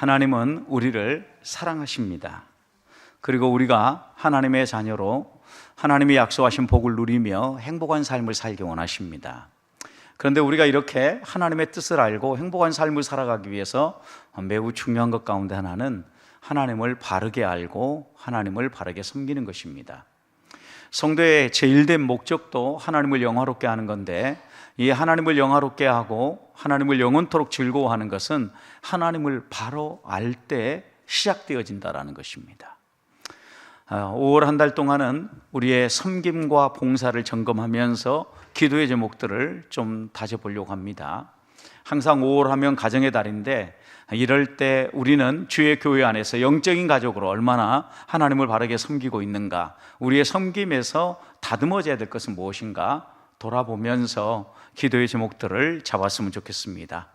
하나님은 우리를 사랑하십니다. 그리고 우리가 하나님의 자녀로 하나님이 약속하신 복을 누리며 행복한 삶을 살기 원하십니다. 그런데 우리가 이렇게 하나님의 뜻을 알고 행복한 삶을 살아가기 위해서 매우 중요한 것 가운데 하나는 하나님을 바르게 알고 하나님을 바르게 섬기는 것입니다. 성도의 제일된 목적도 하나님을 영화롭게 하는 건데, 이 하나님을 영화롭게 하고 하나님을 영원토록 즐거워하는 것은 하나님을 바로 알 때 시작되어진다라는 것입니다. 5월 한 달 동안은 우리의 섬김과 봉사를 점검하면서 기도의 제목들을 좀 다져보려고 합니다. 항상 5월 하면 가정의 달인데, 이럴 때 우리는 주의 교회 안에서 영적인 가족으로 얼마나 하나님을 바르게 섬기고 있는가, 우리의 섬김에서 다듬어져야 될 것은 무엇인가 돌아보면서 기도의 제목들을 잡았으면 좋겠습니다.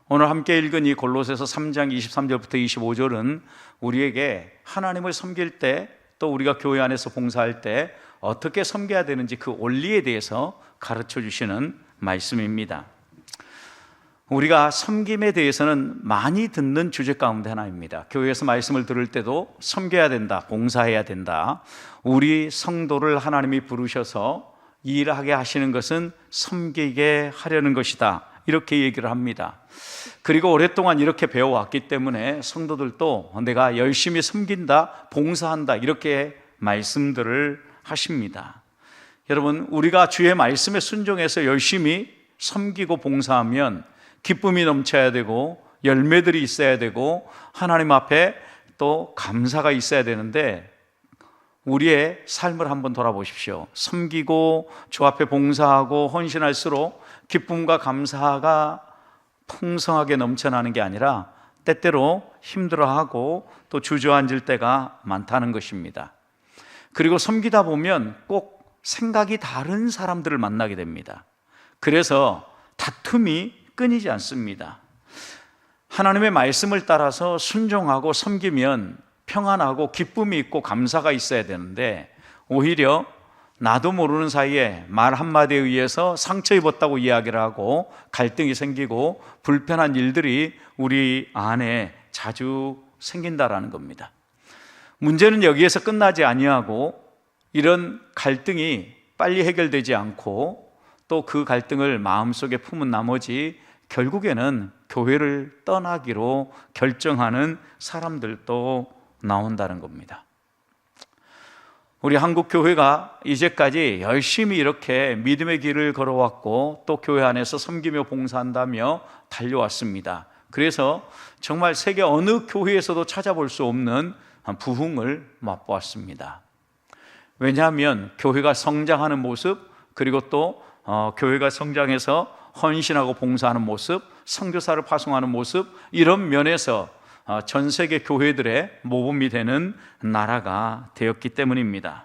오늘 함께 읽은 이 골로새서 3장 23절부터 25절은 우리에게 하나님을 섬길 때, 또 우리가 교회 안에서 봉사할 때 어떻게 섬겨야 되는지 그 원리에 대해서 가르쳐 주시는 말씀입니다. 우리가 섬김에 대해서는 많이 듣는 주제 가운데 하나입니다. 교회에서 말씀을 들을 때도 섬겨야 된다, 봉사해야 된다, 우리 성도를 하나님이 부르셔서 일하게 하시는 것은 섬기게 하려는 것이다, 이렇게 얘기를 합니다. 그리고 오랫동안 이렇게 배워왔기 때문에 성도들도 내가 열심히 섬긴다, 봉사한다, 이렇게 말씀들을 하십니다. 여러분, 우리가 주의 말씀에 순종해서 열심히 섬기고 봉사하면 기쁨이 넘쳐야 되고 열매들이 있어야 되고 하나님 앞에 또 감사가 있어야 되는데, 우리의 삶을 한번 돌아보십시오. 섬기고 주 앞에 봉사하고 헌신할수록 기쁨과 감사가 풍성하게 넘쳐나는 게 아니라 때때로 힘들어하고 또 주저앉을 때가 많다는 것입니다. 그리고 섬기다 보면 꼭 생각이 다른 사람들을 만나게 됩니다. 그래서 다툼이 끊이지 않습니다. 하나님의 말씀을 따라서 순종하고 섬기면 평안하고 기쁨이 있고 감사가 있어야 되는데, 오히려 나도 모르는 사이에 말 한마디에 의해서 상처 입었다고 이야기를 하고 갈등이 생기고 불편한 일들이 우리 안에 자주 생긴다라는 겁니다. 문제는 여기에서 끝나지 아니하고 이런 갈등이 빨리 해결되지 않고 또 그 갈등을 마음속에 품은 나머지 결국에는 교회를 떠나기로 결정하는 사람들도 나온다는 겁니다. 우리 한국 교회가 이제까지 열심히 이렇게 믿음의 길을 걸어왔고 또 교회 안에서 섬기며 봉사한다며 달려왔습니다. 그래서 정말 세계 어느 교회에서도 찾아볼 수 없는 부흥을 맛보았습니다. 왜냐하면 교회가 성장하는 모습, 그리고 또 교회가 성장해서 헌신하고 봉사하는 모습, 선교사를 파송하는 모습, 이런 면에서 전 세계 교회들의 모범이 되는 나라가 되었기 때문입니다.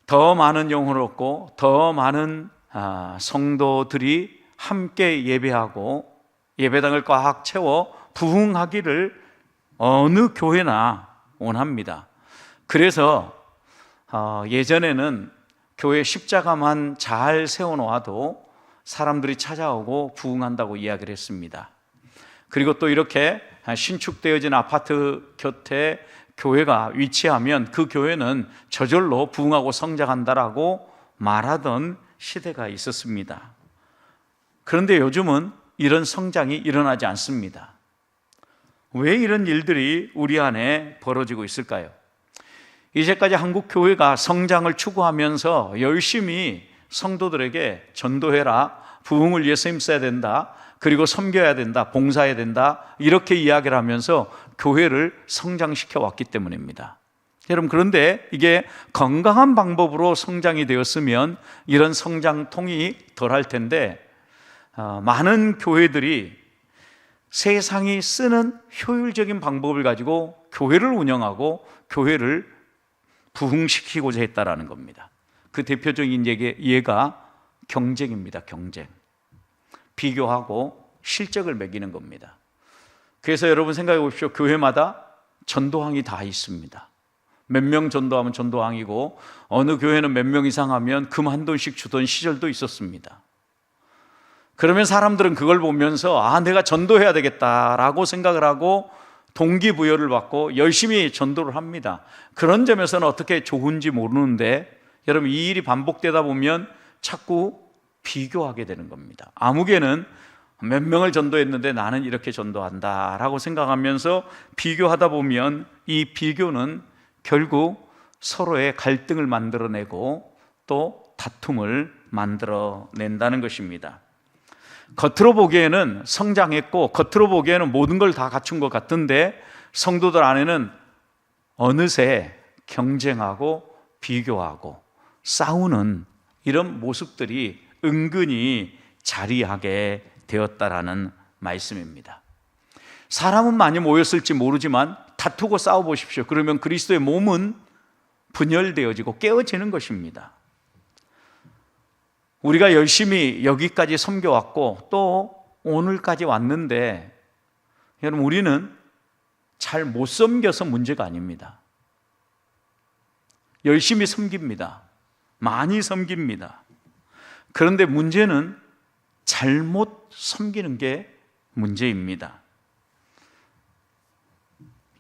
더 많은 영혼을 얻고 더 많은 성도들이 함께 예배하고 예배당을 꽉 채워 부흥하기를 어느 교회나 원합니다. 그래서 예전에는 교회 십자가만 잘 세워놓아도 사람들이 찾아오고 부흥한다고 이야기를 했습니다. 그리고 또 이렇게 신축되어진 아파트 곁에 교회가 위치하면 그 교회는 저절로 부흥하고 성장한다라고 말하던 시대가 있었습니다. 그런데 요즘은 이런 성장이 일어나지 않습니다. 왜 이런 일들이 우리 안에 벌어지고 있을까요? 이제까지 한국 교회가 성장을 추구하면서 열심히 성도들에게 전도해라, 부흥을 위해서 힘써야 된다, 그리고 섬겨야 된다, 봉사해야 된다, 이렇게 이야기를 하면서 교회를 성장시켜 왔기 때문입니다. 여러분, 그런데 이게 건강한 방법으로 성장이 되었으면 이런 성장통이 덜할 텐데, 많은 교회들이 세상이 쓰는 효율적인 방법을 가지고 교회를 운영하고 교회를 부흥시키고자 했다라는 겁니다. 그 대표적인 예가 경쟁입니다. 경쟁. 비교하고 실적을 매기는 겁니다. 그래서 여러분 생각해 보십시오. 교회마다 전도항이 다 있습니다. 몇 명 전도하면 전도항이고, 어느 교회는 몇 명 이상 하면 금 한 돈씩 주던 시절도 있었습니다. 그러면 사람들은 그걸 보면서 내가 전도해야 되겠다라고 생각을 하고 동기부여를 받고 열심히 전도를 합니다. 그런 점에서는 어떻게 좋은지 모르는데 여러분, 이 일이 반복되다 보면 자꾸 비교하게 되는 겁니다. 아무개는 몇 명을 전도했는데 나는 이렇게 전도한다라고 생각하면서 비교하다 보면 이 비교는 결국 서로의 갈등을 만들어내고 또 다툼을 만들어낸다는 것입니다. 겉으로 보기에는 성장했고 겉으로 보기에는 모든 걸 다 갖춘 것 같은데 성도들 안에는 어느새 경쟁하고 비교하고 싸우는 이런 모습들이 은근히 자리하게 되었다라는 말씀입니다. 사람은 많이 모였을지 모르지만 다투고 싸워보십시오. 그러면 그리스도의 몸은 분열되어지고 깨어지는 것입니다. 우리가 열심히 여기까지 섬겨왔고 또 오늘까지 왔는데 여러분, 우리는 잘 못 섬겨서 문제가 아닙니다. 열심히 섬깁니다. 많이 섬깁니다. 그런데 문제는 잘못 섬기는 게 문제입니다.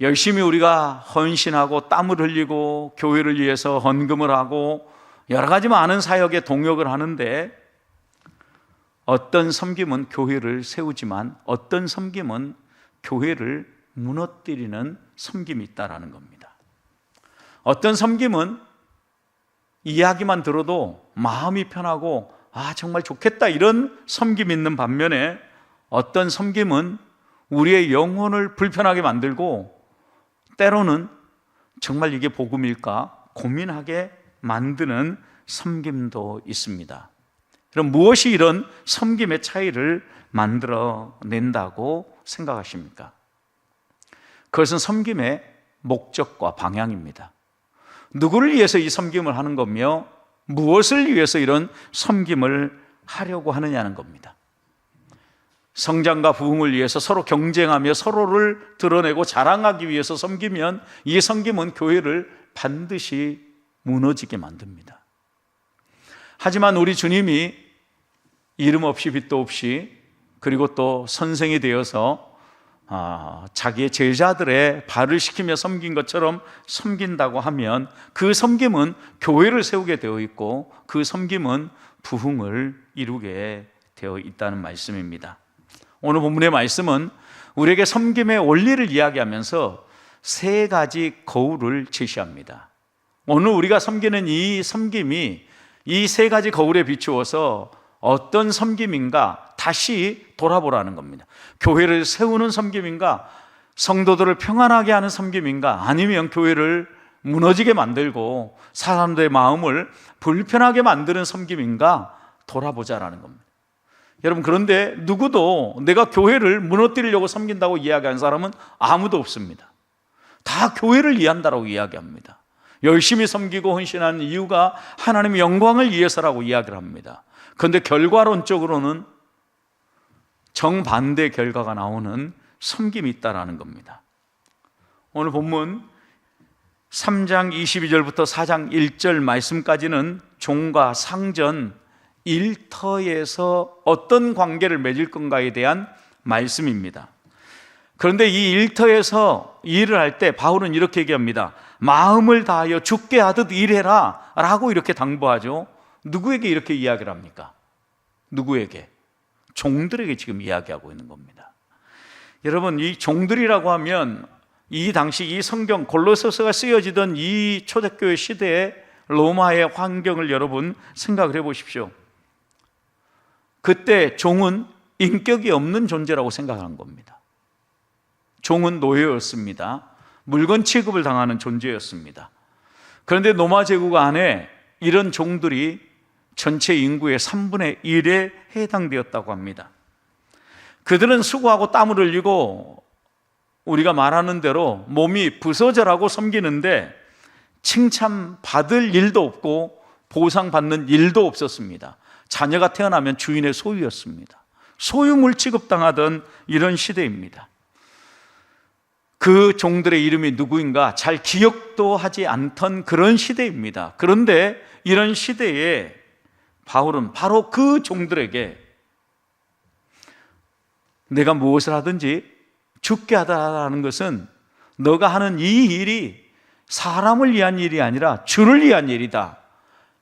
열심히 우리가 헌신하고 땀을 흘리고 교회를 위해서 헌금을 하고 여러 가지 많은 사역에 동역을 하는데 어떤 섬김은 교회를 세우지만 어떤 섬김은 교회를 무너뜨리는 섬김이 있다라는 겁니다. 어떤 섬김은 이야기만 들어도 마음이 편하고 정말 좋겠다 이런 섬김이 있는 반면에 어떤 섬김은 우리의 영혼을 불편하게 만들고 때로는 정말 이게 복음일까 고민하게 만드는 섬김도 있습니다. 그럼 무엇이 이런 섬김의 차이를 만들어낸다고 생각하십니까? 그것은 섬김의 목적과 방향입니다. 누구를 위해서 이 섬김을 하는 거며 무엇을 위해서 이런 섬김을 하려고 하느냐는 겁니다. 성장과 부흥을 위해서 서로 경쟁하며 서로를 드러내고 자랑하기 위해서 섬기면 이 섬김은 교회를 반드시 무너지게 만듭니다. 하지만 우리 주님이 이름 없이 빛도 없이 그리고 또 선생이 되어서 자기의 제자들의 발을 시키며 섬긴 것처럼 섬긴다고 하면 그 섬김은 교회를 세우게 되어 있고 그 섬김은 부흥을 이루게 되어 있다는 말씀입니다. 오늘 본문의 말씀은 우리에게 섬김의 원리를 이야기하면서 세 가지 거울을 제시합니다. 오늘 우리가 섬기는 이 섬김이 이 세 가지 거울에 비추어서 어떤 섬김인가 다시 돌아보라는 겁니다. 교회를 세우는 섬김인가, 성도들을 평안하게 하는 섬김인가, 아니면 교회를 무너지게 만들고 사람들의 마음을 불편하게 만드는 섬김인가 돌아보자라는 겁니다. 여러분, 그런데 누구도 내가 교회를 무너뜨리려고 섬긴다고 이야기하는 사람은 아무도 없습니다. 다 교회를 위한다라고 이야기합니다. 열심히 섬기고 헌신하는 이유가 하나님의 영광을 위해서라고 이야기를 합니다. 그런데 결과론적으로는 정반대 결과가 나오는 섬김이 있다라는 겁니다. 오늘 본문 3장 22절부터 4장 1절 말씀까지는 종과 상전 일터에서 어떤 관계를 맺을 건가에 대한 말씀입니다. 그런데 이 일터에서 일을 할 때 바울은 이렇게 얘기합니다. 마음을 다하여 죽게 하듯 일해라 라고 이렇게 당부하죠. 누구에게 이렇게 이야기를 합니까? 누구에게? 종들에게 지금 이야기하고 있는 겁니다. 여러분, 이 종들이라고 하면 이 당시 이 성경 골로새서가 쓰여지던 이 초대교회 시대의 로마의 환경을 여러분 생각을 해보십시오. 그때 종은 인격이 없는 존재라고 생각한 겁니다. 종은 노예였습니다. 물건 취급을 당하는 존재였습니다. 그런데 로마 제국 안에 이런 종들이 전체 인구의 3분의 1에 해당되었다고 합니다. 그들은 수고하고 땀을 흘리고 우리가 말하는 대로 몸이 부서져라고 섬기는데 칭찬받을 일도 없고 보상받는 일도 없었습니다. 자녀가 태어나면 주인의 소유였습니다. 소유물 취급당하던 이런 시대입니다. 그 종들의 이름이 누구인가 잘 기억도 하지 않던 그런 시대입니다. 그런데 이런 시대에 바울은 바로 그 종들에게 내가 무엇을 하든지 죽게 하다라는 것은 너가 하는 이 일이 사람을 위한 일이 아니라 주를 위한 일이다.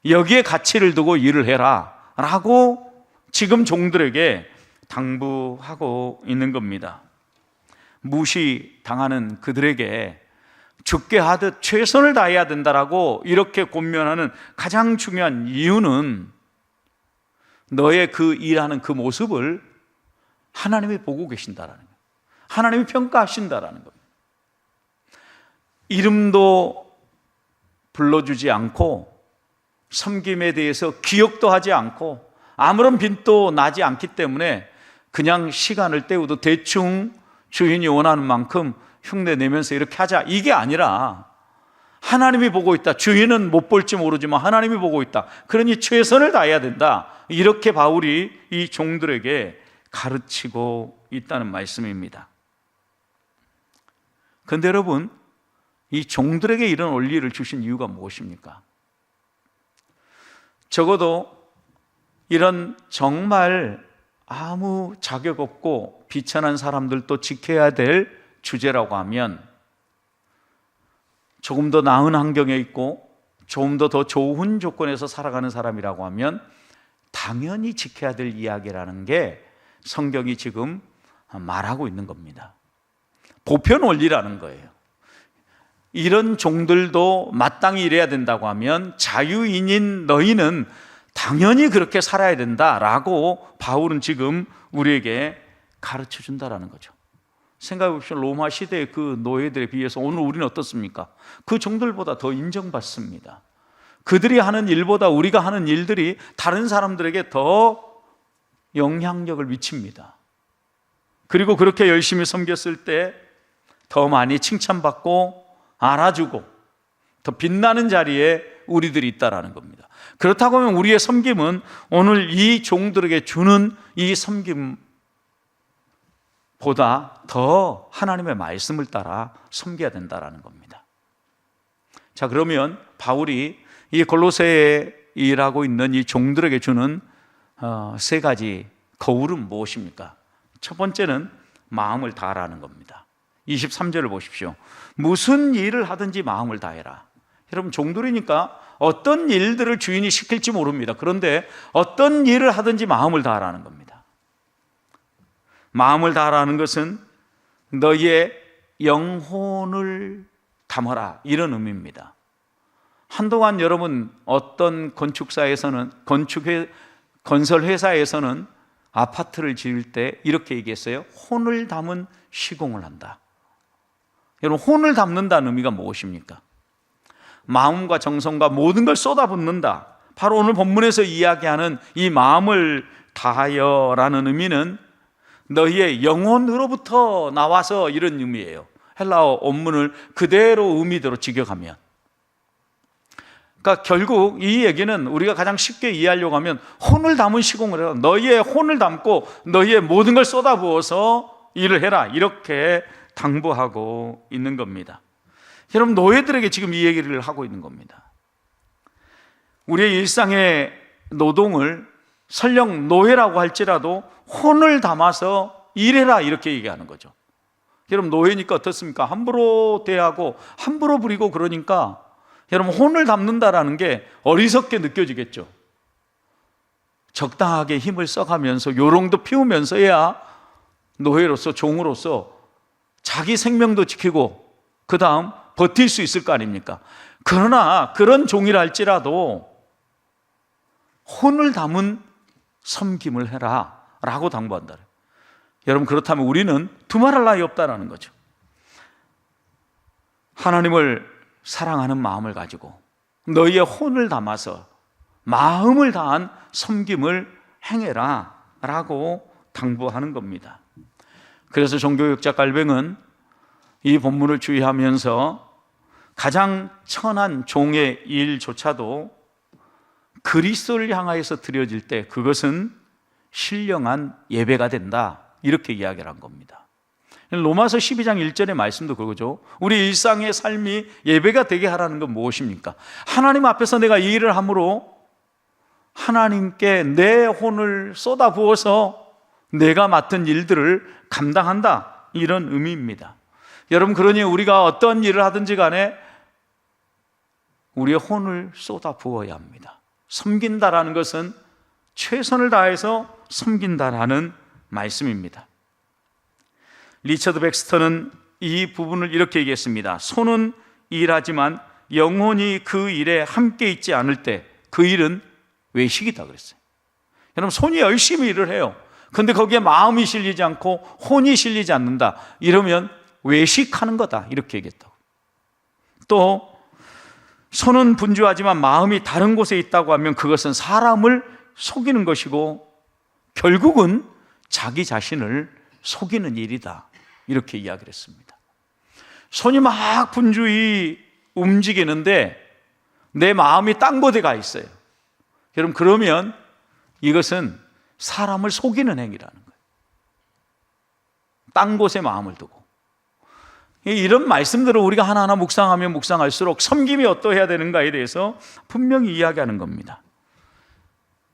여기에 가치를 두고 일을 해라 라고 지금 종들에게 당부하고 있는 겁니다. 무시당하는 그들에게 죽게 하듯 최선을 다해야 된다라고 이렇게 권면하는 가장 중요한 이유는 너의 그 일하는 그 모습을 하나님이 보고 계신다라는 거예요. 하나님이 평가하신다라는 겁니다. 이름도 불러주지 않고 섬김에 대해서 기억도 하지 않고 아무런 빈도 나지 않기 때문에 그냥 시간을 때우도 대충 주인이 원하는 만큼 흉내 내면서 이렇게 하자, 이게 아니라 하나님이 보고 있다. 주인은 못 볼지 모르지만 하나님이 보고 있다. 그러니 최선을 다해야 된다. 이렇게 바울이 이 종들에게 가르치고 있다는 말씀입니다. 그런데 여러분, 이 종들에게 이런 원리를 주신 이유가 무엇입니까? 적어도 이런 정말 아무 자격 없고 비천한 사람들도 지켜야 될 주제라고 하면, 조금 더 나은 환경에 있고 조금 더 좋은 조건에서 살아가는 사람이라고 하면 당연히 지켜야 될 이야기라는 게 성경이 지금 말하고 있는 겁니다. 보편 원리라는 거예요. 이런 종들도 마땅히 일해야 된다고 하면 자유인인 너희는 당연히 그렇게 살아야 된다라고 바울은 지금 우리에게 가르쳐 준다라는 거죠. 생각해 보십시오. 로마 시대의 그 노예들에 비해서 오늘 우리는 어떻습니까? 그 종들보다 더 인정받습니다. 그들이 하는 일보다 우리가 하는 일들이 다른 사람들에게 더 영향력을 미칩니다. 그리고 그렇게 열심히 섬겼을 때 더 많이 칭찬받고 알아주고 더 빛나는 자리에 우리들이 있다라는 겁니다. 그렇다고 하면 우리의 섬김은 오늘 이 종들에게 주는 이 섬김보다 더 하나님의 말씀을 따라 섬겨야 된다라는 겁니다. 자, 그러면 바울이 이 골로새에 일하고 있는 이 종들에게 주는 세 가지 거울은 무엇입니까? 첫 번째는 마음을 다하라는 겁니다. 23절을 보십시오. 무슨 일을 하든지 마음을 다해라. 여러분, 종들이니까 어떤 일들을 주인이 시킬지 모릅니다. 그런데 어떤 일을 하든지 마음을 다하라는 겁니다. 마음을 다하라는 것은 너희의 영혼을 담아라, 이런 의미입니다. 한동안 여러분, 어떤 건축사에서는, 건설회사에서는 아파트를 지을 때 이렇게 얘기했어요. 혼을 담은 시공을 한다. 여러분, 혼을 담는다는 의미가 무엇입니까? 마음과 정성과 모든 걸 쏟아붓는다. 바로 오늘 본문에서 이야기하는 이 마음을 다하여라는 의미는 너희의 영혼으로부터 나와서 이런 의미예요. 헬라어 원문을 그대로 의미대로 직역하면, 그러니까 결국 이 얘기는 우리가 가장 쉽게 이해하려고 하면 혼을 담은 시공을 해라. 너희의 혼을 담고 너희의 모든 걸 쏟아부어서 일을 해라, 이렇게 당부하고 있는 겁니다. 여러분, 노예들에게 지금 이 얘기를 하고 있는 겁니다. 우리의 일상의 노동을 설령 노예라고 할지라도 혼을 담아서 일해라, 이렇게 얘기하는 거죠. 여러분, 노예니까 어떻습니까? 함부로 대하고 함부로 부리고 그러니까 여러분, 혼을 담는다라는 게 어리석게 느껴지겠죠. 적당하게 힘을 써가면서 요령도 피우면서야 노예로서, 종으로서 자기 생명도 지키고 그 다음 버틸 수 있을 거 아닙니까? 그러나 그런 종이라 할지라도 혼을 담은 섬김을 해라 라고 당부한다. 여러분, 그렇다면 우리는 두말할 나위 없다라는 거죠. 하나님을 사랑하는 마음을 가지고 너희의 혼을 담아서 마음을 다한 섬김을 행해라 라고 당부하는 겁니다. 그래서 종교개혁자 갈뱅은 이 본문을 주의하면서 가장 천한 종의 일조차도 그리스도를 향하여서 드려질 때 그것은 신령한 예배가 된다, 이렇게 이야기를 한 겁니다. 로마서 12장 1절의 말씀도 그거죠. 우리 일상의 삶이 예배가 되게 하라는 건 무엇입니까? 하나님 앞에서 내가 이 일을 함으로 하나님께 내 혼을 쏟아부어서 내가 맡은 일들을 감당한다, 이런 의미입니다. 여러분, 그러니 우리가 어떤 일을 하든지 간에 우리의 혼을 쏟아 부어야 합니다. 섬긴다라는 것은 최선을 다해서 섬긴다라는 말씀입니다. 리처드 백스터는 이 부분을 이렇게 얘기했습니다. 손은 일하지만 영혼이 그 일에 함께 있지 않을 때 그 일은 외식이다 그랬어요. 여러분, 손이 열심히 일을 해요. 그런데 거기에 마음이 실리지 않고 혼이 실리지 않는다, 이러면 외식하는 거다, 이렇게 얘기했다고. 또 손은 분주하지만 마음이 다른 곳에 있다고 하면 그것은 사람을 속이는 것이고 결국은 자기 자신을 속이는 일이다, 이렇게 이야기를 했습니다. 손이 막 분주히 움직이는데 내 마음이 딴 곳에 가 있어요. 여러분, 그러면 이것은 사람을 속이는 행위라는 거예요. 딴 곳에 마음을 두고. 이런 말씀들을 우리가 하나하나 묵상하면 묵상할수록 섬김이 어떠해야 되는가에 대해서 분명히 이야기하는 겁니다.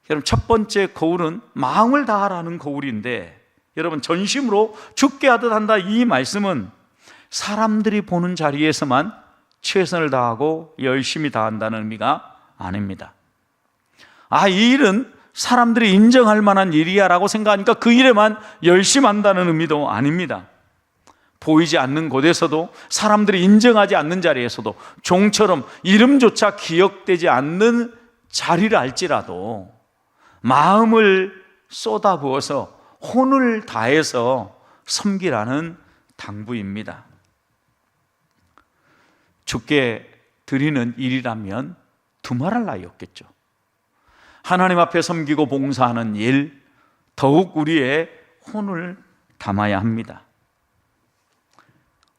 여러분, 첫 번째 거울은 마음을 다하라는 거울인데, 여러분, 전심으로 죽게 하듯 한다, 이 말씀은 사람들이 보는 자리에서만 최선을 다하고 열심히 다한다는 의미가 아닙니다. 이 일은 사람들이 인정할 만한 일이야 라고 생각하니까 그 일에만 열심히 한다는 의미도 아닙니다. 보이지 않는 곳에서도, 사람들이 인정하지 않는 자리에서도, 종처럼 이름조차 기억되지 않는 자리를 알지라도 마음을 쏟아부어서 혼을 다해서 섬기라는 당부입니다. 주께 드리는 일이라면 두말할 나위 없겠죠. 하나님 앞에 섬기고 봉사하는 일, 더욱 우리의 혼을 담아야 합니다.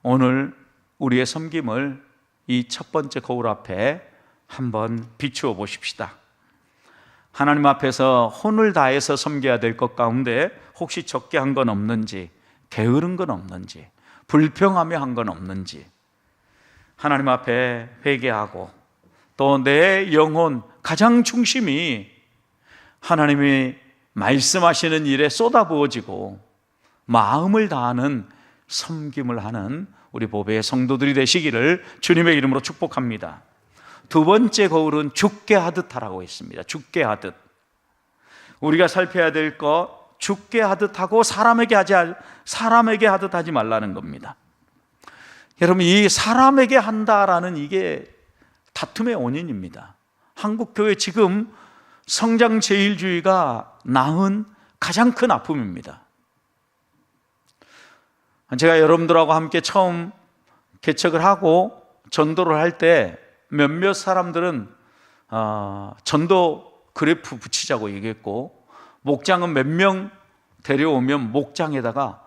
오늘 우리의 섬김을 이 첫 번째 거울 앞에 한번 비추어 보십시다. 하나님 앞에서 혼을 다해서 섬겨야 될 것 가운데 혹시 적게 한 건 없는지, 게으른 건 없는지, 불평하며 한 건 없는지 하나님 앞에 회개하고, 또 내 영혼 가장 중심이 하나님이 말씀하시는 일에 쏟아부어지고 마음을 다하는 섬김을 하는 우리 보배의 성도들이 되시기를 주님의 이름으로 축복합니다. 두 번째 거울은 죽게 하듯 하라고 했습니다. 죽게 하듯. 우리가 살펴야 될 것, 죽게 하듯 하고 사람에게 하듯 하지 말라는 겁니다. 여러분, 이 사람에게 한다라는 이게 다툼의 원인입니다. 한국 교회 지금 성장 제일주의가 낳은 가장 큰 아픔입니다. 제가 여러분들하고 함께 처음 개척을 하고 전도를 할 때 몇몇 사람들은 전도 그래프 붙이자고 얘기했고, 목장은 몇 명 데려오면 목장에다가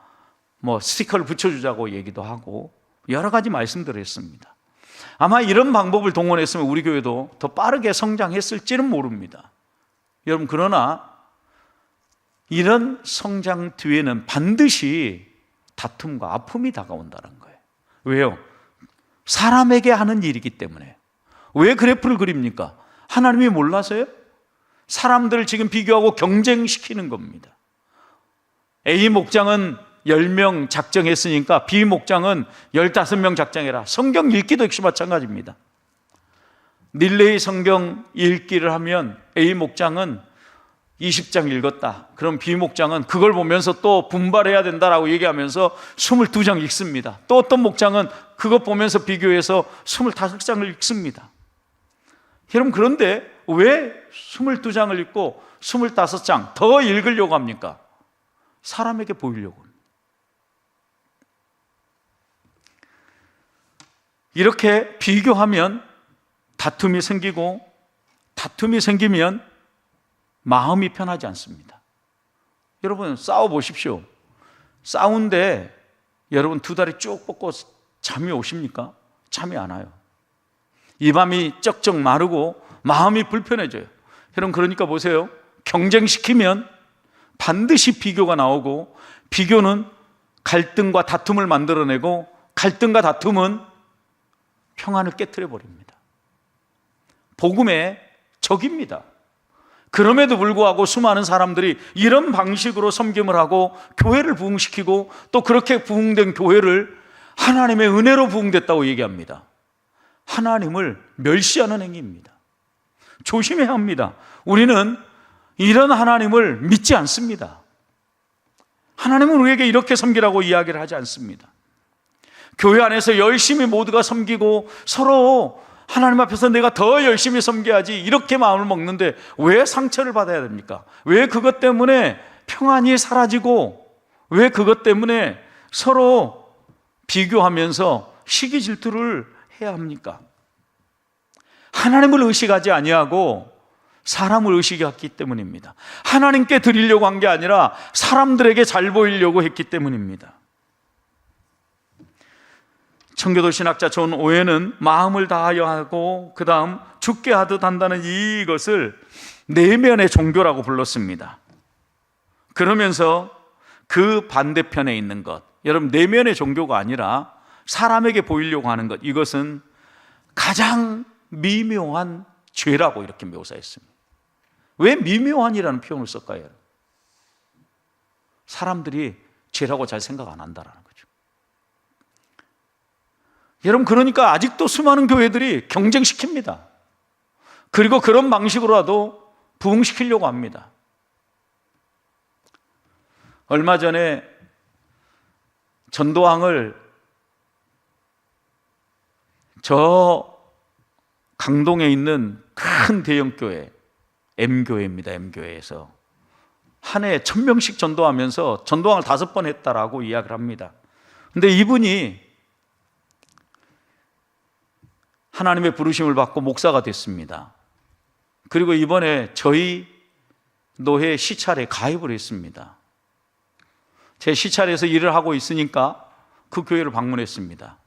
스티커를 붙여주자고 얘기도 하고 여러 가지 말씀들을 했습니다. 아마 이런 방법을 동원했으면 우리 교회도 더 빠르게 성장했을지는 모릅니다. 여러분, 그러나 이런 성장 뒤에는 반드시 다툼과 아픔이 다가온다는 거예요. 왜요? 사람에게 하는 일이기 때문에. 왜 그래프를 그립니까? 하나님이 몰라서요? 사람들을 지금 비교하고 경쟁시키는 겁니다. A 목장은 10명 작정했으니까 B 목장은 15명 작정해라. 성경 읽기도 역시 마찬가지입니다. 릴레이 성경 읽기를 하면 A 목장은 20장 읽었다. 그럼 B 목장은 그걸 보면서 또 분발해야 된다라고 얘기하면서 22장 읽습니다. 또 어떤 목장은 그것 보면서 비교해서 25장을 읽습니다. 여러분, 그런데 왜 22장을 읽고 25장 더 읽으려고 합니까? 사람에게 보이려고. 이렇게 비교하면 다툼이 생기고, 다툼이 생기면 마음이 편하지 않습니다. 여러분, 싸워보십시오. 싸운데 여러분 두 다리 쭉 뻗고 잠이 오십니까? 잠이 안 와요. 이 밤이 쩍쩍 마르고 마음이 불편해져요. 여러분, 그러니까 보세요. 경쟁시키면 반드시 비교가 나오고, 비교는 갈등과 다툼을 만들어내고, 갈등과 다툼은 평안을 깨트려 버립니다. 복음의 적입니다. 그럼에도 불구하고 수많은 사람들이 이런 방식으로 섬김을 하고 교회를 부흥시키고 또 그렇게 부흥된 교회를 하나님의 은혜로 부흥됐다고 얘기합니다. 하나님을 멸시하는 행위입니다. 조심해야 합니다. 우리는 이런 하나님을 믿지 않습니다. 하나님은 우리에게 이렇게 섬기라고 이야기를 하지 않습니다. 교회 안에서 열심히 모두가 섬기고 서로 하나님 앞에서 내가 더 열심히 섬겨야지 이렇게 마음을 먹는데 왜 상처를 받아야 됩니까? 왜 그것 때문에 평안이 사라지고 왜 그것 때문에 서로 비교하면서 시기 질투를 해야 합니까? 하나님을 의식하지 아니하고 사람을 의식했기 때문입니다. 하나님께 드리려고 한 게 아니라 사람들에게 잘 보이려고 했기 때문입니다. 청교도 신학자 존 오웬은 마음을 다하여 하고 그 다음 죽게 하듯 한다는 이것을 내면의 종교라고 불렀습니다. 그러면서 그 반대편에 있는 것, 여러분 내면의 종교가 아니라 사람에게 보이려고 하는 것, 이것은 가장 미묘한 죄라고 이렇게 묘사했습니다. 왜 미묘한이라는 표현을 썼을까요? 사람들이 죄라고 잘 생각 안 한다라는 거죠. 여러분, 그러니까 아직도 수많은 교회들이 경쟁시킵니다. 그리고 그런 방식으로라도 부흥시키려고 합니다. 얼마 전에 전도항을 저 강동에 있는 큰 대형교회 M교회입니다. M교회에서 한 해에 1000명씩 전도하면서 전도항을 5번 했다라고 이야기를 합니다. 근데 이분이 하나님의 부르심을 받고 목사가 됐습니다. 그리고 이번에 저희 노회 시찰에 가입을 했습니다. 제 시찰에서 일을 하고 있으니까 그 교회를 방문했습니다.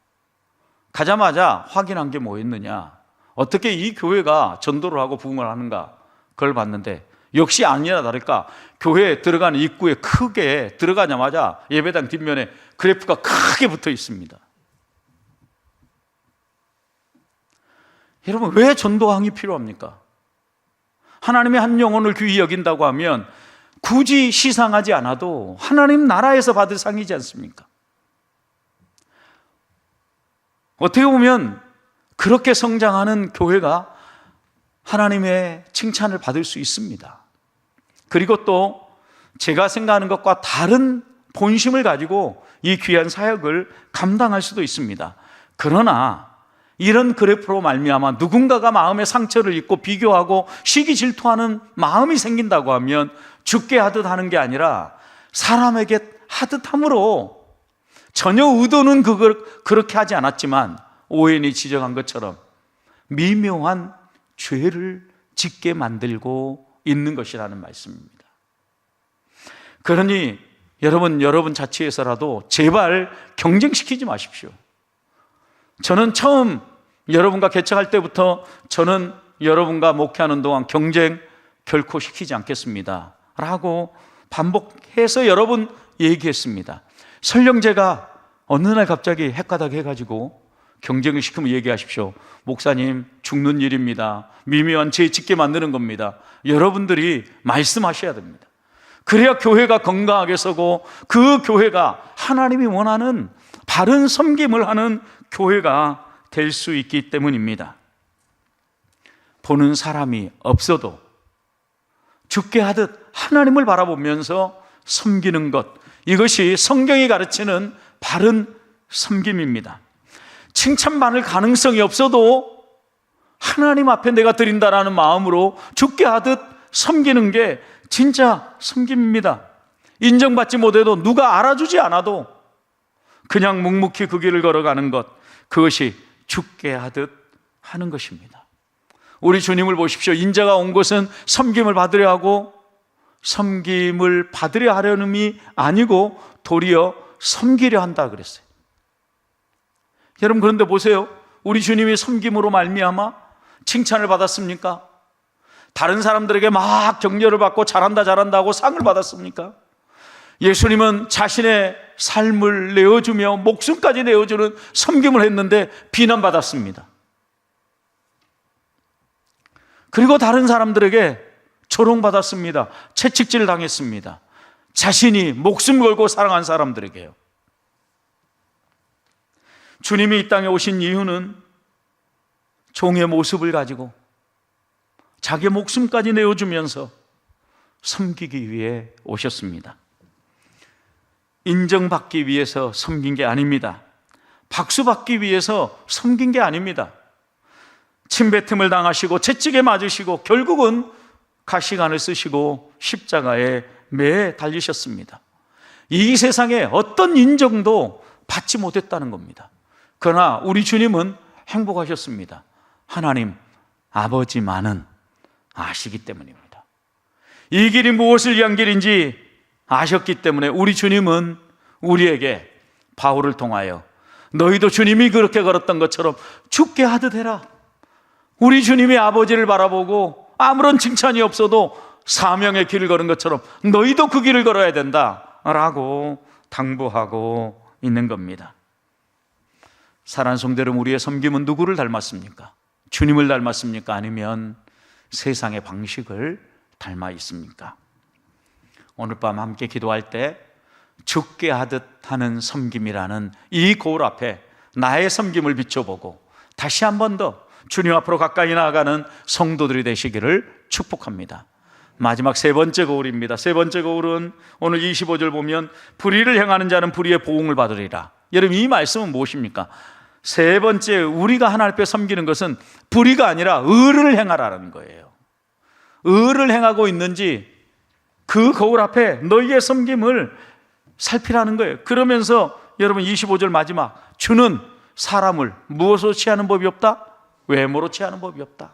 가자마자 확인한 게 뭐였느냐, 어떻게 이 교회가 전도를 하고 부흥을 하는가, 그걸 봤는데 역시 아니나 다를까 교회에 들어가는 입구에 크게 들어가자마자 예배당 뒷면에 그래프가 크게 붙어 있습니다. 여러분, 왜 전도항이 필요합니까? 하나님의 한 영혼을 귀히 여긴다고 하면 굳이 시상하지 않아도 하나님 나라에서 받을 상이지 않습니까? 어떻게 보면 그렇게 성장하는 교회가 하나님의 칭찬을 받을 수 있습니다. 그리고 또 제가 생각하는 것과 다른 본심을 가지고 이 귀한 사역을 감당할 수도 있습니다. 그러나 이런 그래프로 말미암아 누군가가 마음의 상처를 입고 비교하고 시기 질투하는 마음이 생긴다고 하면 죽게 하듯 하는 게 아니라 사람에게 하듯 함으로 전혀 의도는 그렇게 하지 않았지만 오웬이 지적한 것처럼 미묘한 죄를 짓게 만들고 있는 것이라는 말씀입니다. 그러니 여러분 자취에서라도 제발 경쟁시키지 마십시오. 저는 처음 여러분과 개척할 때부터 저는 여러분과 목회하는 동안 경쟁 결코 시키지 않겠습니다 라고 반복해서 여러 번 얘기했습니다. 설령 제가 어느 날 갑자기 헷가닥 해가지고 경쟁을 시키면 얘기하십시오. 목사님, 죽는 일입니다. 미묘한 죄 짓게 만드는 겁니다. 여러분들이 말씀하셔야 됩니다. 그래야 교회가 건강하게 서고 그 교회가 하나님이 원하는 바른 섬김을 하는 교회가 될 수 있기 때문입니다. 보는 사람이 없어도 죽게 하듯 하나님을 바라보면서 섬기는 것, 이것이 성경이 가르치는 바른 섬김입니다. 칭찬받을 가능성이 없어도 하나님 앞에 내가 드린다라는 마음으로 죽게 하듯 섬기는 게 진짜 섬김입니다. 인정받지 못해도 누가 알아주지 않아도 그냥 묵묵히 그 길을 걸어가는 것, 그것이 죽게 하듯 하는 것입니다. 우리 주님을 보십시오. 인자가 온 것은 섬김을 받으려 하고 섬김을 받으려 하려는이 아니고 도리어 섬기려 한다 그랬어요. 여러분, 그런데 보세요. 우리 주님이 섬김으로 말미암아 칭찬을 받았습니까? 다른 사람들에게 막 격려를 받고 잘한다 하고 상을 받았습니까? 예수님은 자신의 삶을 내어주며 목숨까지 내어주는 섬김을 했는데 비난받았습니다. 그리고 다른 사람들에게 조롱받았습니다. 채찍질 당했습니다. 자신이 목숨 걸고 사랑한 사람들에게요. 주님이 이 땅에 오신 이유는 종의 모습을 가지고 자기 목숨까지 내어주면서 섬기기 위해 오셨습니다. 인정받기 위해서 섬긴 게 아닙니다. 박수받기 위해서 섬긴 게 아닙니다. 침뱉음을 당하시고 채찍에 맞으시고 결국은 가시관을 쓰시고 십자가에 매 달리셨습니다. 이 세상에 어떤 인정도 받지 못했다는 겁니다. 그러나 우리 주님은 행복하셨습니다. 하나님 아버지만은 아시기 때문입니다. 이 길이 무엇을 위한 길인지 아셨기 때문에 우리 주님은 우리에게 바울을 통하여 너희도 주님이 그렇게 걸었던 것처럼 죽게 하듯 해라. 우리 주님이 아버지를 바라보고 아무런 칭찬이 없어도 사명의 길을 걸은 것처럼 너희도 그 길을 걸어야 된다라고 당부하고 있는 겁니다. 사랑하는 성도 여러분, 우리의 섬김은 누구를 닮았습니까? 주님을 닮았습니까? 아니면 세상의 방식을 닮아 있습니까? 오늘 밤 함께 기도할 때 죽게 하듯 하는 섬김이라는 이 거울 앞에 나의 섬김을 비춰보고 다시 한 번 더 주님 앞으로 가까이 나아가는 성도들이 되시기를 축복합니다. 마지막 세 번째 거울입니다. 세 번째 거울은 오늘 25절 보면 불의를 행하는 자는 불의의 보응을 받으리라. 여러분, 이 말씀은 무엇입니까? 세 번째, 우리가 하나님 앞에 섬기는 것은 불의가 아니라 의를 행하라는 거예요. 의를 행하고 있는지 그 거울 앞에 너희의 섬김을 살피라는 거예요. 그러면서 여러분 25절 마지막, 주는 사람을 무엇으로 취하는 법이 없다? 외모로 취하는 법이 없다.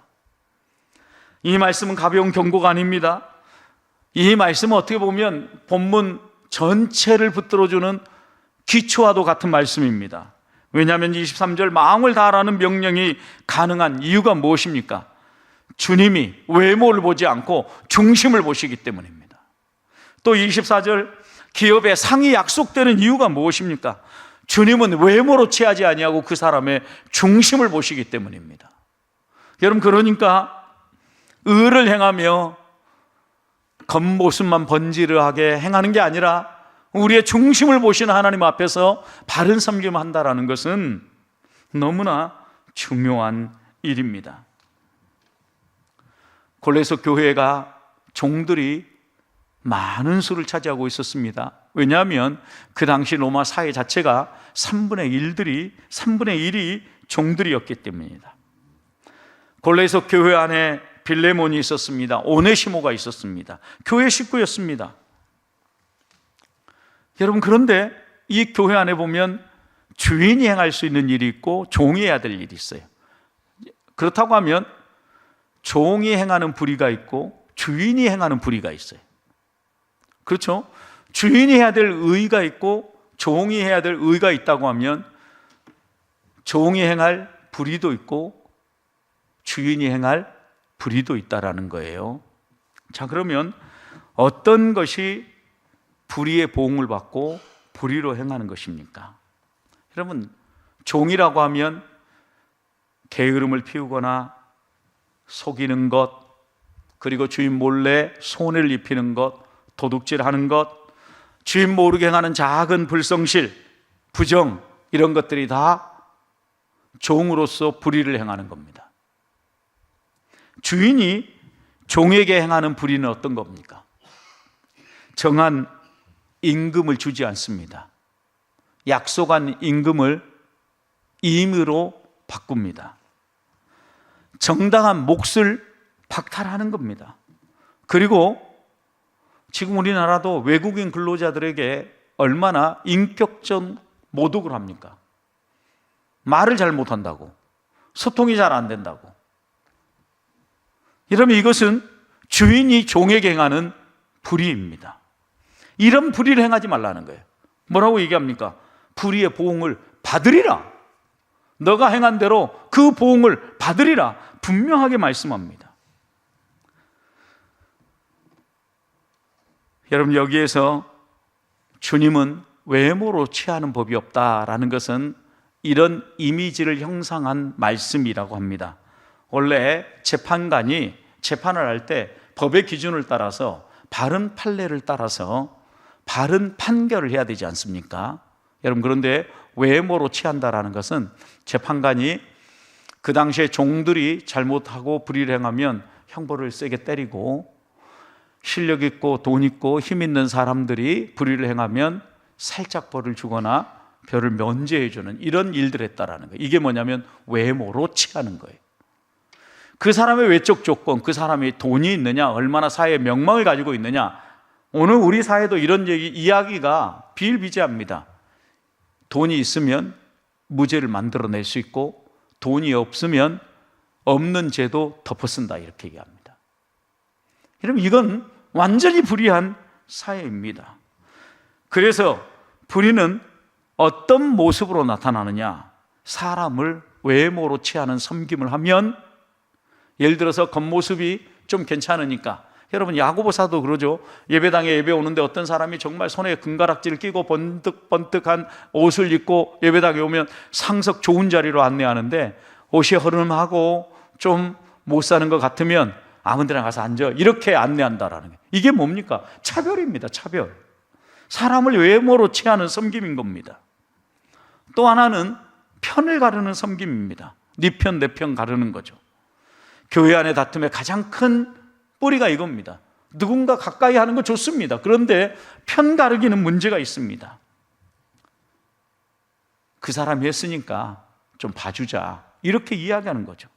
이 말씀은 가벼운 경고가 아닙니다. 이 말씀은 어떻게 보면 본문 전체를 붙들어주는 기초와도 같은 말씀입니다. 왜냐하면 23절 마음을 다하라는 명령이 가능한 이유가 무엇입니까? 주님이 외모를 보지 않고 중심을 보시기 때문입니다. 또 24절 기업의 상이 약속되는 이유가 무엇입니까? 주님은 외모로 취하지 아니하고 그 사람의 중심을 보시기 때문입니다. 여러분, 그러니까 의를 행하며 겉모습만 번지르하게 행하는 게 아니라 우리의 중심을 보시는 하나님 앞에서 바른 섬김을 한다는 것은 너무나 중요한 일입니다. 골로새 교회가 종들이 많은 수를 차지하고 있었습니다. 왜냐하면 그 당시 로마 사회 자체가 3분의 1이 종들이었기 때문입니다. 골로새 교회 안에 빌레몬이 있었습니다. 오네시모가 있었습니다. 교회 식구였습니다. 여러분, 그런데 이 교회 안에 보면 주인이 행할 수 있는 일이 있고 종이 해야 될 일이 있어요. 그렇다고 하면 종이 행하는 불의가 있고 주인이 행하는 불의가 있어요. 그렇죠? 주인이 해야 될 의의가 있고 종이 해야 될 의의가 있다고 하면 종이 행할 불의도 있고 주인이 행할 불의도 있다라는 거예요. 자, 그러면 어떤 것이 불의의 보응을 받고 불의로 행하는 것입니까? 여러분, 종이라고 하면 게으름을 피우거나 속이는 것, 그리고 주인 몰래 손해를 입히는 것, 도둑질하는 것, 주인 모르게 행하는 작은 불성실, 부정, 이런 것들이 다 종으로서 불의를 행하는 겁니다. 주인이 종에게 행하는 불의는 어떤 겁니까? 정한 임금을 주지 않습니다. 약속한 임금을 임의로 바꿉니다. 정당한 몫을 박탈하는 겁니다. 그리고 지금 우리나라도 외국인 근로자들에게 얼마나 인격적 모독을 합니까? 말을 잘 못한다고, 소통이 잘 안 된다고. 이러면 이것은 주인이 종에게 행하는 불의입니다. 이런 불의를 행하지 말라는 거예요. 뭐라고 얘기합니까? 불의의 보응을 받으리라. 너가 행한 대로 그 보응을 받으리라. 분명하게 말씀합니다. 여러분, 여기에서 주님은 외모로 취하는 법이 없다라는 것은 이런 이미지를 형상한 말씀이라고 합니다. 원래 재판관이 재판을 할 때 법의 기준을 따라서 바른 판례를 따라서 바른 판결을 해야 되지 않습니까? 여러분, 그런데 외모로 취한다라는 것은 재판관이 그 당시에 종들이 잘못하고 불의를 행하면 형벌을 세게 때리고, 실력 있고 돈 있고 힘 있는 사람들이 불의를 행하면 살짝 벌을 주거나 별을 면제해 주는 이런 일들을 했다라는 거예요. 이게 뭐냐면 외모로 취하는 거예요. 그 사람의 외적 조건, 그 사람이 돈이 있느냐, 얼마나 사회의 명망을 가지고 있느냐. 오늘 우리 사회도 이런 이야기가 비일비재합니다. 돈이 있으면 무죄를 만들어낼 수 있고, 돈이 없으면 없는 죄도 덮어쓴다, 이렇게 얘기합니다. 여러분, 이건 완전히 불의한 사회입니다. 그래서 불의는 어떤 모습으로 나타나느냐, 사람을 외모로 취하는 섬김을 하면, 예를 들어서 겉모습이 좀 괜찮으니까, 여러분 야고보사도 그러죠. 예배당에 예배 오는데 어떤 사람이 정말 손에 금가락지를 끼고 번뜩번뜩한 옷을 입고 예배당에 오면 상석 좋은 자리로 안내하는데, 옷이 허름하고 좀 못 사는 것 같으면 아무 데나 가서 앉아, 이렇게 안내한다라는 게, 이게 뭡니까? 차별입니다. 차별. 사람을 외모로 취하는 섬김인 겁니다. 또 하나는 편을 가르는 섬김입니다. 네 편 내 편 가르는 거죠. 교회 안의 다툼의 가장 큰 뿌리가 이겁니다. 누군가 가까이 하는 거 좋습니다. 그런데 편 가르기는 문제가 있습니다. 그 사람이 했으니까 좀 봐주자, 이렇게 이야기하는 거죠.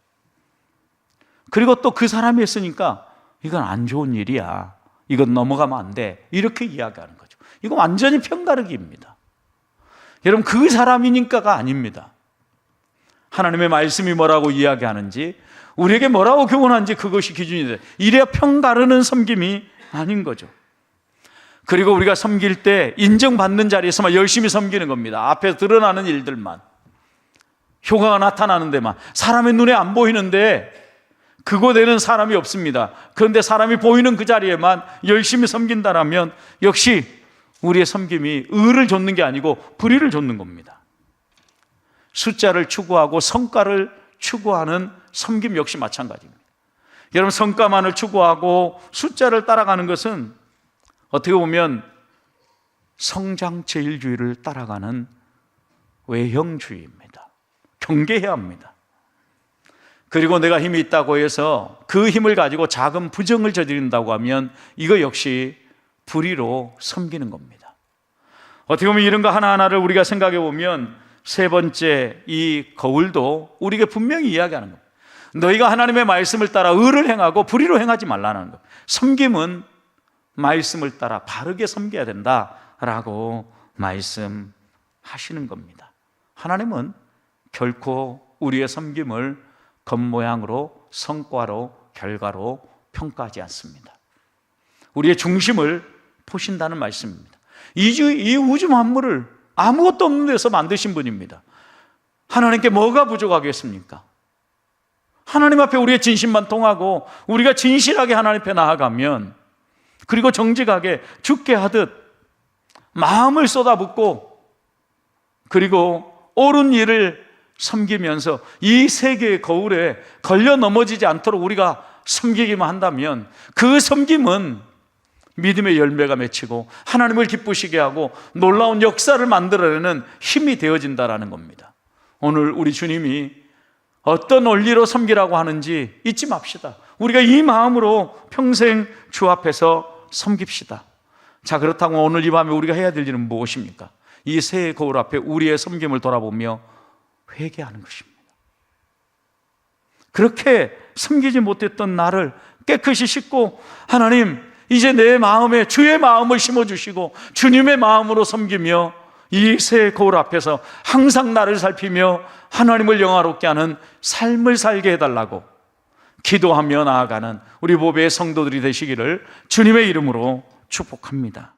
그리고 또 그 사람이 했으니까 이건 안 좋은 일이야, 이건 넘어가면 안 돼, 이렇게 이야기하는 거죠. 이거 완전히 편 가르기입니다. 여러분, 그 사람이니까가 아닙니다. 하나님의 말씀이 뭐라고 이야기하는지, 우리에게 뭐라고 교훈하는지 그것이 기준이 돼. 이래야 편 가르는 섬김이 아닌 거죠. 그리고 우리가 섬길 때 인정받는 자리에서만 열심히 섬기는 겁니다. 앞에 드러나는 일들만, 효과가 나타나는 데만, 사람의 눈에 안 보이는데 그거되는 사람이 없습니다. 그런데 사람이 보이는 그 자리에만 열심히 섬긴다라면 역시 우리의 섬김이 의를 좇는 게 아니고 불의를 좇는 겁니다. 숫자를 추구하고 성과를 추구하는 섬김 역시 마찬가지입니다. 여러분, 성과만을 추구하고 숫자를 따라가는 것은 어떻게 보면 성장제일주의를 따라가는 외형주의입니다. 경계해야 합니다. 그리고 내가 힘이 있다고 해서 그 힘을 가지고 작은 부정을 저지른다고 하면 이거 역시 불의로 섬기는 겁니다. 어떻게 보면 이런 거 하나하나를 우리가 생각해 보면 세 번째 이 거울도 우리에게 분명히 이야기하는 겁니다. 너희가 하나님의 말씀을 따라 의를 행하고 불의로 행하지 말라는 것. 섬김은 말씀을 따라 바르게 섬겨야 된다라고 말씀하시는 겁니다. 하나님은 결코 우리의 섬김을 겉모양으로, 성과로, 결과로 평가하지 않습니다. 우리의 중심을 보신다는 말씀입니다. 이 우주 만물을 아무것도 없는 데서 만드신 분입니다. 하나님께 뭐가 부족하겠습니까? 하나님 앞에 우리의 진심만 통하고 우리가 진실하게 하나님 앞에 나아가면, 그리고 정직하게 죽게 하듯 마음을 쏟아붓고 그리고 옳은 일을 섬기면서 이 세계의 거울에 걸려 넘어지지 않도록 우리가 섬기기만 한다면 그 섬김은 믿음의 열매가 맺히고 하나님을 기쁘시게 하고 놀라운 역사를 만들어내는 힘이 되어진다라는 겁니다. 오늘 우리 주님이 어떤 원리로 섬기라고 하는지 잊지 맙시다. 우리가 이 마음으로 평생 주 앞에서 섬깁시다. 자, 그렇다고 오늘 이 밤에 우리가 해야 될 일은 무엇입니까? 이 새해 거울 앞에 우리의 섬김을 돌아보며 회개하는 것입니다. 그렇게 섬기지 못했던 나를 깨끗이 씻고, 하나님 이제 내 마음에 주의 마음을 심어주시고 주님의 마음으로 섬기며 이 새 거울 앞에서 항상 나를 살피며 하나님을 영화롭게 하는 삶을 살게 해달라고 기도하며 나아가는 우리 보배의 성도들이 되시기를 주님의 이름으로 축복합니다.